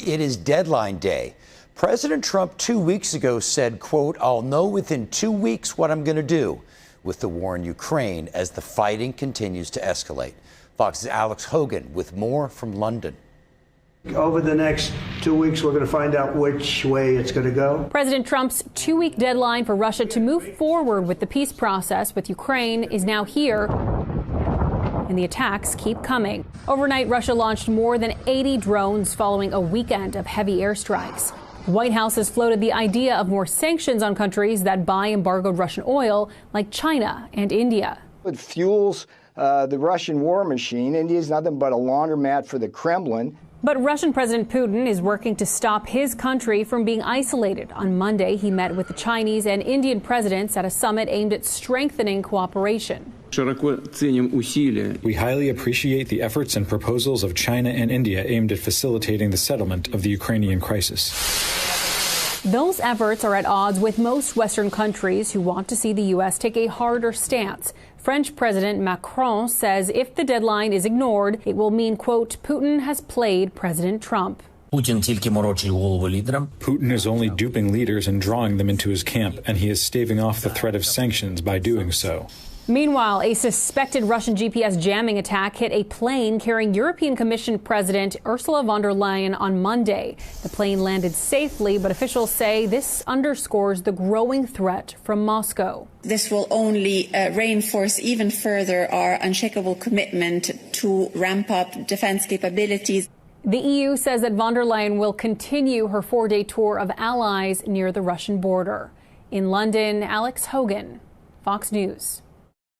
it is deadline day. President Trump 2 weeks ago said, quote, "I'll know within 2 weeks what I'm going to do with the war in Ukraine as the fighting continues to escalate." Fox's Alex Hogan with more from London. Over the next 2 weeks, we're going to find out which way it's going to go. President Trump's 2-week deadline for Russia to move forward with the peace process with Ukraine is now here, and the attacks keep coming. Overnight, Russia launched more than 80 drones following a weekend of heavy airstrikes. The White House has floated the idea of more sanctions on countries that buy embargoed Russian oil, like China and India. It fuels the Russian war machine. India is nothing but a laundromat for the Kremlin. But Russian President Putin is working to stop his country from being isolated. On Monday, he met with the Chinese and Indian presidents at a summit aimed at strengthening cooperation. We highly appreciate the efforts and proposals of China and India aimed at facilitating the settlement of the Ukrainian crisis. Those efforts are at odds with most Western countries who want to see the U.S. take a harder stance. French President Macron says if the deadline is ignored, it will mean, quote, Putin has played President Trump. Putin is only duping leaders and drawing them into his camp, and he is staving off the threat of sanctions by doing so. Meanwhile, a suspected Russian GPS jamming attack hit a plane carrying European Commission President Ursula von der Leyen on Monday. The plane landed safely, but officials say this underscores the growing threat from Moscow. This will only reinforce even further our unshakable commitment to ramp up defense capabilities. The EU says that von der Leyen will continue her 4-day tour of allies near the Russian border. In London, Alex Hogan, Fox News.